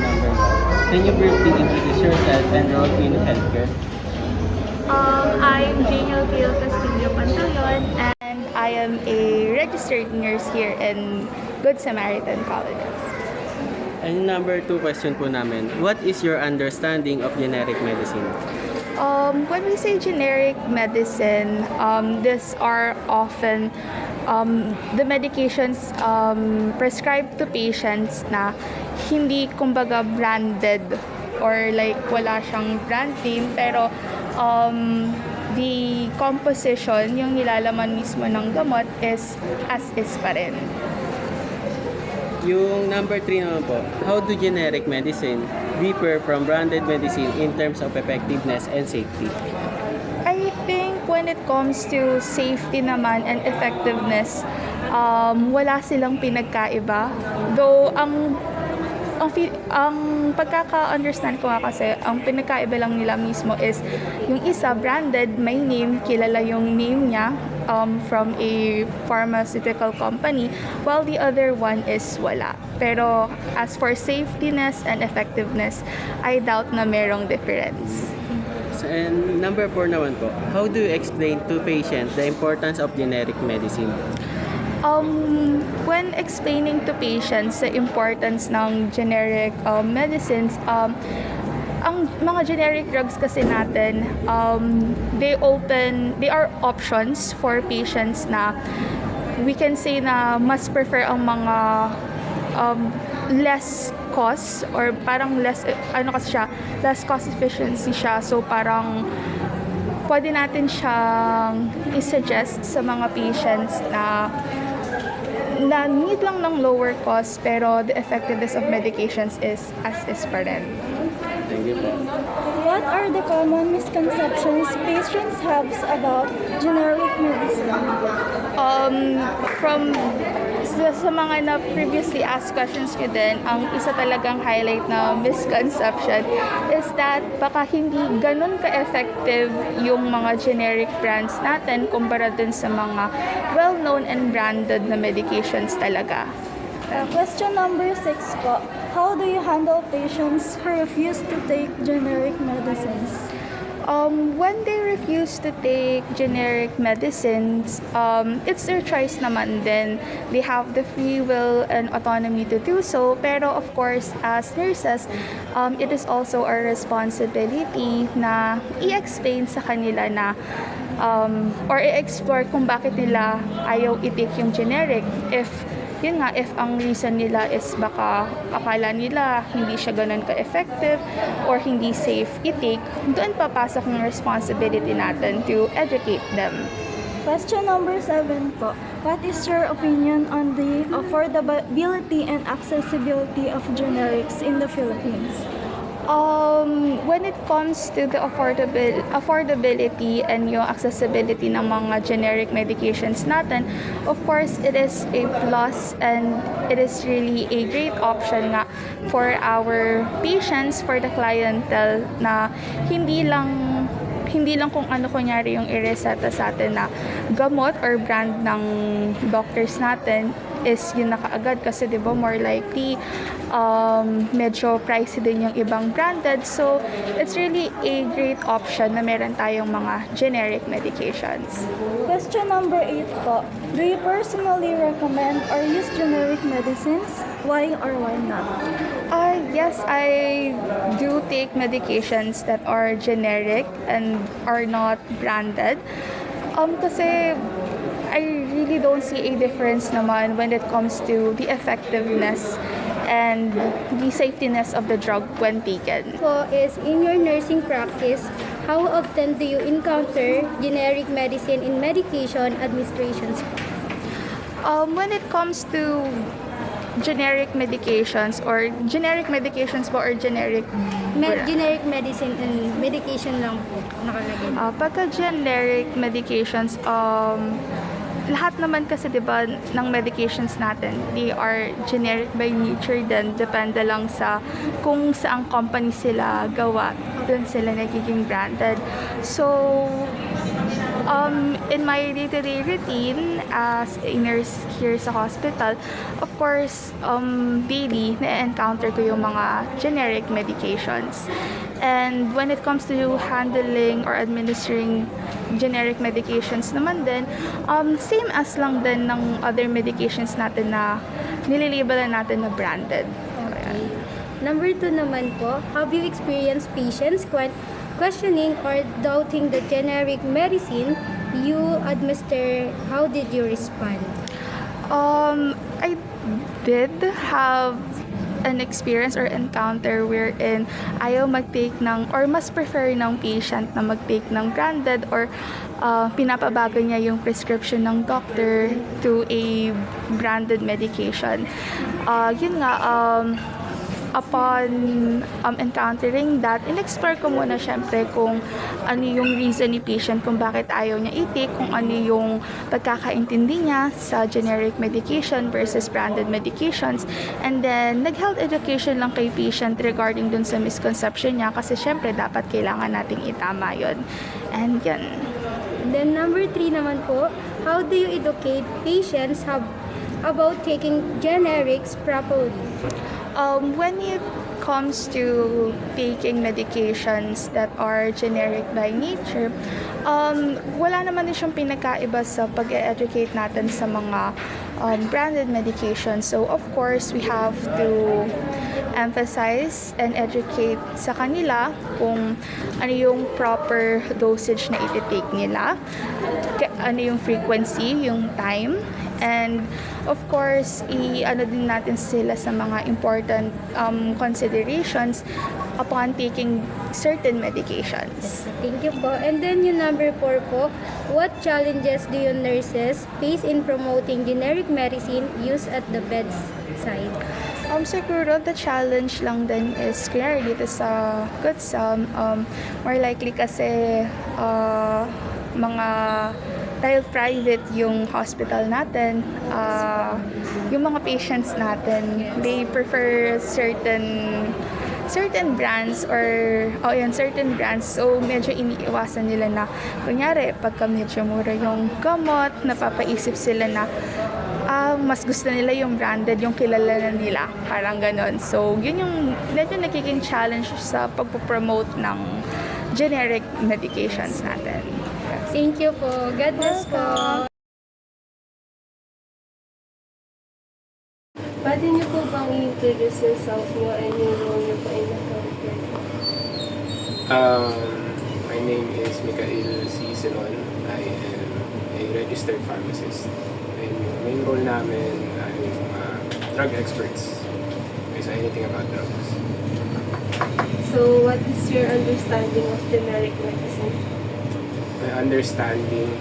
number 1. Can you briefly introduce yourself and role in healthcare? I'm Janiel Gil Castillo Pantaleon, and I am a registered nurse here in Good Samaritan Colleges. And number 2 question po namin, what is your understanding of generic medicine? When we say generic medicine, these are often the medications prescribed to patients na hindi kumbaga branded or like wala siyang brand name, pero the composition, yung nilalaman mismo ng gamot is as is pa rin. Yung number 3 naman po, how do generic medicine differ from branded medicine in terms of effectiveness and safety? I think when it comes to safety naman and effectiveness, wala silang pinagkaiba. Though, ang pagkaka-understand ko nga kasi, ang pinagkaiba lang nila mismo is yung isa branded, may name, kilala yung name niya from a pharmaceutical company, while the other one is wala. Pero as for safetyness and effectiveness, I doubt na merong difference. And number 4 naman po, how do you explain to patients the importance of generic medicine? When explaining to patients the importance ng generic medicines, ang mga generic drugs kasi natin, they are options for patients na we can say na mas prefer ang mga less cost or parang less cost efficiency siya, so parang pwede natin siyang i-suggest sa mga patients na need lang ng lower cost, pero the effectiveness of medications is as is pa rin. Thank you po. What are the common misconceptions patients have about generic medicine? From sa mga na previously asked questions ko din, ang isa talagang highlight na misconception is that baka hindi ganun ka-effective yung mga generic brands natin kumpara dun sa mga well-known and branded na medications talaga. Question number 6 po. How do you handle patients who refuse to take generic medicines? When they refuse to take generic medicines, it's their choice naman din. They have the free will and autonomy to do so. Pero of course, as nurses, it is also our responsibility na i-explain sa kanila na or i-explore kung bakit nila ayaw i-take yung generic. If ang reason nila is baka akala nila hindi siya ganun ka-effective or hindi safe i-take, doon papasok yung responsibility natin to educate them. Question number 7 po. What is your opinion on the affordability and accessibility of generics in the Philippines? When it comes to the affordability and yung accessibility ng mga generic medications natin, of course, it is a plus and it is really a great option nga for our patients, for the clientele na hindi lang kung ano kunyari yung ireseta sa atin na gamot or brand ng doctors natin is yun na kaagad, kasi di ba more likely medyo pricey din yung ibang branded, so it's really a great option na meron tayong mga generic medications. Question number 8 po. Do you personally recommend or use generic medicines? Why or why not? Yes, I do take medications that are generic and are not branded. Kasi I really don't see a difference naman when it comes to the effectiveness and the safetyness of the drug when taken. So, is in your nursing practice, how often do you encounter generic medicine in medication administrations? When it comes to generic medications or generic Generic medicine and medication lang po nakalagay. pagka generic medications, lahat naman kasi 'di ba ng medications natin, they are generic by nature din, depende lang sa kung saang company sila gawa, doon sila nagiging branded. So In my day-to-day routine as a nurse here sa hospital, of course, daily na-encounter ko yung mga generic medications. And when it comes to handling or administering generic medications naman din, same as lang din ng other medications natin na nililibelan natin na branded. Okay. Number 2 naman po, have you experienced patients questioning or doubting the generic medicine you administer? How did you respond? I did have an experience or encounter wherein ayaw mag-take ng or mas prefer ng patient na mag-take ng branded or pinapabago niya yung prescription ng doctor to a branded medication. Yun nga, upon encountering that, in-explore ko muna syempre kung ano yung reason ni patient kung bakit ayaw niya i-take, kung ano yung pagkakaintindi niya sa generic medication versus branded medications. And then, nag-health education lang kay patient regarding dun sa misconception niya kasi syempre dapat kailangan nating itama yun. And yun. Then number 3 naman po, how do you educate patients about taking generics properly? When it comes to taking medications that are generic by nature, wala naman din siyang pinakaiba sa pag-educate natin sa mga branded medications. So, of course, we have to emphasize and educate sa kanila kung ano yung proper dosage na iti-take nila, ano yung frequency, yung time, and of course, i-ano din natin sila sa mga important considerations upon taking certain medications. Thank you po. And then yung number 4 po, what challenges do you nurses face in promoting generic medicine used at the bedside? Siguro the challenge lang din is kaya dito sa GoodSum, more likely kasi mga dahil private yung hospital natin, yung mga patients natin, they prefer certain brands or certain brands. So medyo iniiwasan nila na kunyari pagka medyo mura yung gamot, napapaisip sila na mas gusto nila yung branded, yung kilala na nila, parang ganon. So yun yung medyo nagiging challenge sa pagpo-promote ng generic medications natin. Thank you po. God bless po. Pwede niyo po bang i-introduce yourself niyo and yung role niyo po in the healthcare? My name is Mikael C. Silon. I am a registered pharmacist. And yung main role namin ay yung drug experts. Okay, so anything about drugs. So, what is your understanding of generic medicine? My understanding,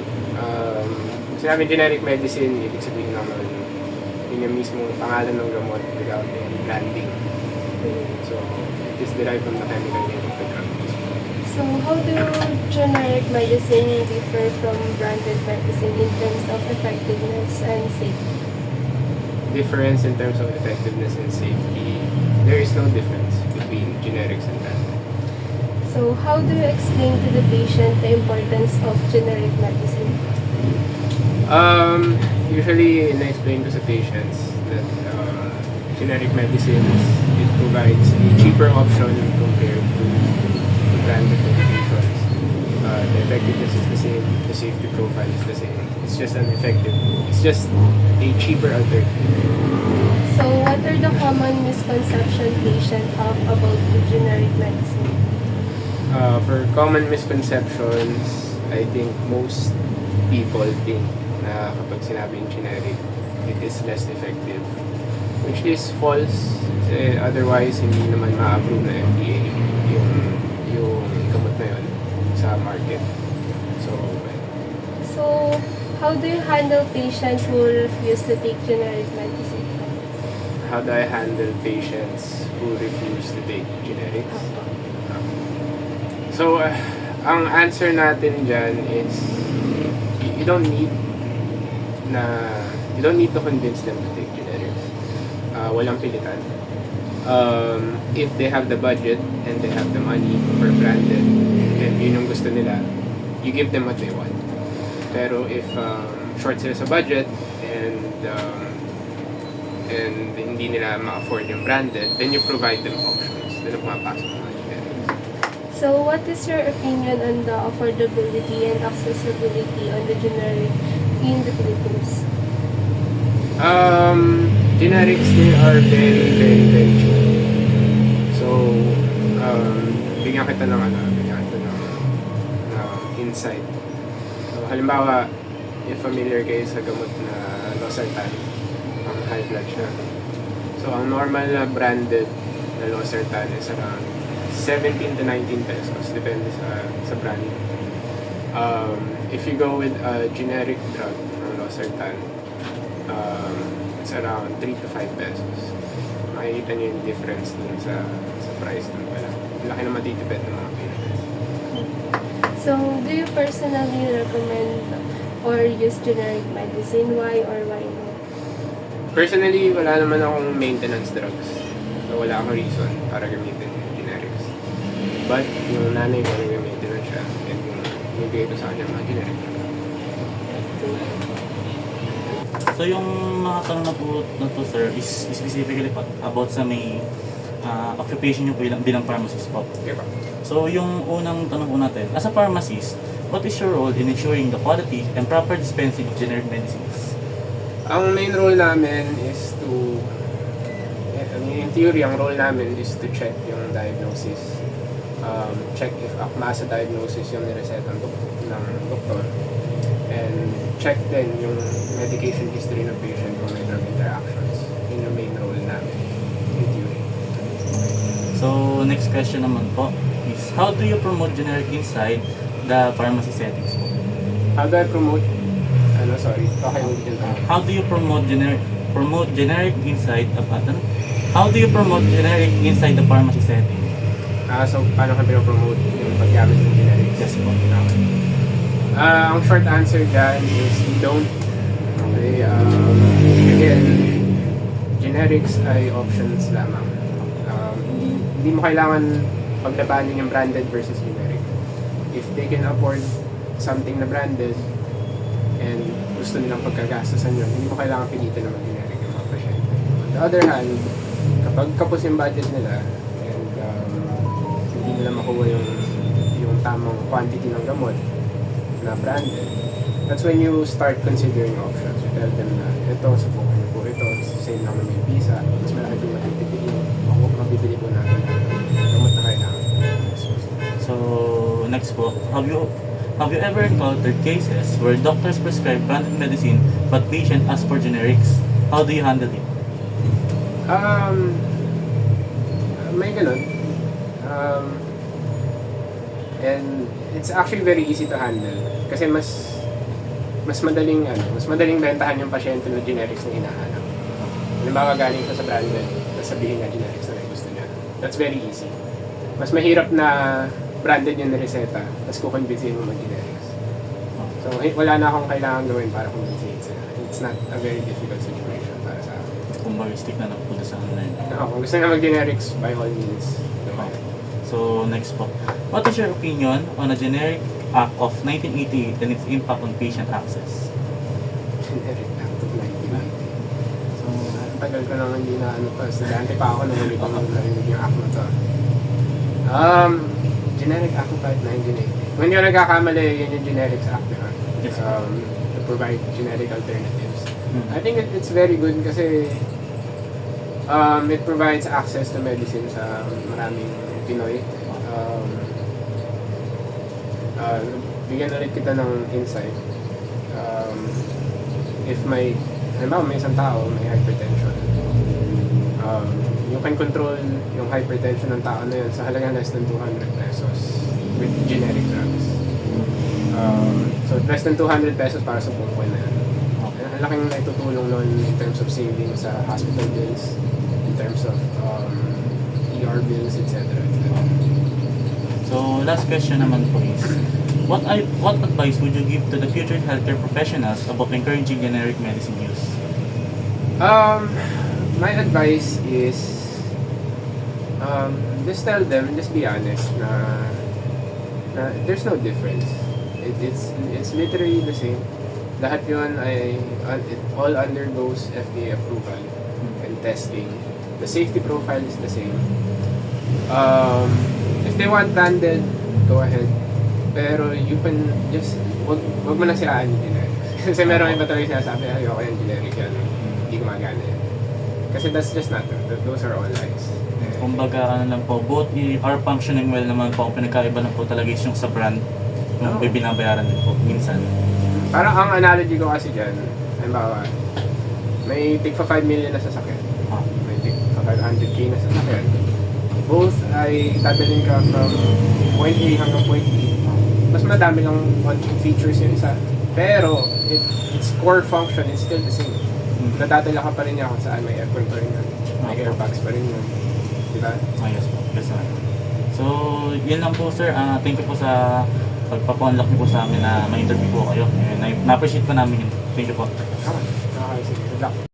sinabi generic medicine, ibig sabihin naman, yun yung mismo pangalan ng gamot without any branding. So, it is derived from the chemical name of the drug. So, how do generic medicine differ from branded medicine in terms of effectiveness and safety? Difference in terms of effectiveness and safety, there is no difference between generics and branded. So, how do you explain to the patient the importance of generic medicine? Usually, na-explain ko sa patients that generic medicines, it provides a cheaper option compared to branded medications. The effectiveness is the same, the safety profile is the same. It's just a cheaper alternative. So, what are the common misconceptions patients have about the generic medicine? For common misconceptions, I think most people think na kapag sinabing generic, it is less effective. Which is false. Kasi otherwise, hindi naman ma-approve na FDA yung gamot na yun sa market. So, how do you handle patients who refuse to take generic medicine? How do I handle patients who refuse to take generics? So, ang answer natin dyan is you don't need to convince them to take generics. Walang pilitan. If they have the budget and they have the money for branded and yun yung gusto nila, you give them what they want. Pero if short sila sa budget and hindi nila ma-afford yung branded, then you provide them options. Doon na pumapasok ang mga generics. So, what is your opinion on the affordability and accessibility on the generic in the Philippines? Generics, they are very, very, very cheap. So, bigyan kita ng insight. So, halimbawa, if familiar kayo sa gamot na losartan, ang high blood siya. So, ang normal na branded na losartan is around 17 to 19 pesos, depende sa brand. If you go with a generic drug ng losartan, it's around 3 to 5 pesos. Makikita niyo yung difference dun sa price dun pala. Laki na matitipid ng mga patients. So, do you personally recommend or use generic medicine? Why or why not? Personally, wala naman akong maintenance drugs. So, wala akong reason para gamitin yung generics. But, yung nanay ko nag-gamitin na siya and yung bigay ko sa kanya mga generic drugs. So yung mga tanong na to sir is specifically about sa may occupation nyo bilang pharmacist po. Okay pa. So yung unang tanong po natin, as a pharmacist, what is your role in ensuring the quality and proper dispensing of generic medicines? Ang main role namin is to, in theory, ang role namin is to check yung diagnosis. Check if akma sa diagnosis yung nireseta ng doktor. And check din yung medication history ng patient kung may drug interactions. Yun yung main role namin in theory. So next question naman po is, how do you promote generic inside the pharmacy settings po? How do I promote? Okay, ulitin tayo. How do you promote generic inside How do you promote generic inside the pharmacy setting? So, paano ka pinopromote yung paggamit ng generics? Yes po. Okay. Ang short answer dyan is we don't. Okay, again, generics ay options lamang. Hindi mo kailangan paglabanin yung branded versus generic. If they can afford something na branded and gusto nilang pagkagastosan yun, hindi mo kailangan pilitin na mag-generic yung mga pasyente. On the other hand, kapag kapos yung budget nila and hindi nila makuha yung tamang quantity ng gamot na branded, that's when you start considering options. You tell them na ito, subukan niyo po ito, same lang na may visa, mas malaki yung mabibili po natin gamot na kailangan. So next po, have you ever encountered cases where doctors prescribe branded medicine but patient asks for generics? How do you handle it? May ganun. And it's actually very easy to handle kasi mas madaling bentahan yung pasyente ng generics na hinahanap. Halimbawa galing ka sa branded, tapos sabihin na generics na gusto niya. That's very easy. Mas mahirap na branded yung reseta, tapos kukonvincehin mo mag-generics. So wala na akong kailangan gawin para kumbinsihin sila. It's not a very difficult situation para sa akin. Kumbaga stick na lang po sa online. Kung gusto na mag-generics, by all means, go ahead. So next po, what is your opinion on a generic act of 1988 and its impact on patient access? Generic act of 1988. So, tagal ko nang hindi na estudyante pa ako nung huli ko narinig yung act na to. Generic act of 1988. Kung hindi ko nagkakamali, yun yung Generics Act, diba? Yes. To provide generic alternatives. I think it's very good kasi it provides access to medicine sa maraming Pinoy. Bigyan ulit kita ng insight. If may isang tao, may hypertension, you can control yung hypertension ng tao na yun sa halagang less than 200 pesos with generic drugs. So less than 200 pesos para sa buong buwan na yun. Ang laking naitutulong nun in terms of saving sa hospital bills, in terms of ER bills, etc. So last question naman po is, what advice would you give to the future healthcare professionals about encouraging generic medicine use? My advice is just tell them, just be honest na there's no difference. It's literally the same. Lahat yun it all undergoes FDA approval and testing. The safety profile is the same. If they want branded, go ahead. Pero you can just, wag mo na siraan yung generics. Kasi meron iba talaga sinasabi, ayoko yung generic yan, hindi gumagana yan. Kasi that's just not true. Those are all lies. Kumbaga, ano lang po, both are functioning well naman po. Ang pinagkaiba lang po talaga is yung sa brand, yung binabayaran din po, minsan. Parang ang analogy ko kasi dyan, halimbawa, may tig pa 5 million na sasakyan. May tig pa 500k na sasakyan. Both ay dadalhin ka from point A hanggang point B. Mas madami lang features yung isa. Pero, its core function is still the same. Nadadala ka pa rin niya kung saan may aircon pa rin yun. May airbags pa rin yun. Diba? Yes po. Yes, sir. So, yun lang po sir. Thank you po sa pagpapunlock niyo po sa amin na ma-interview po kayo. And na-appreciate po namin yun. Thank you po. Okay, sige. Good luck.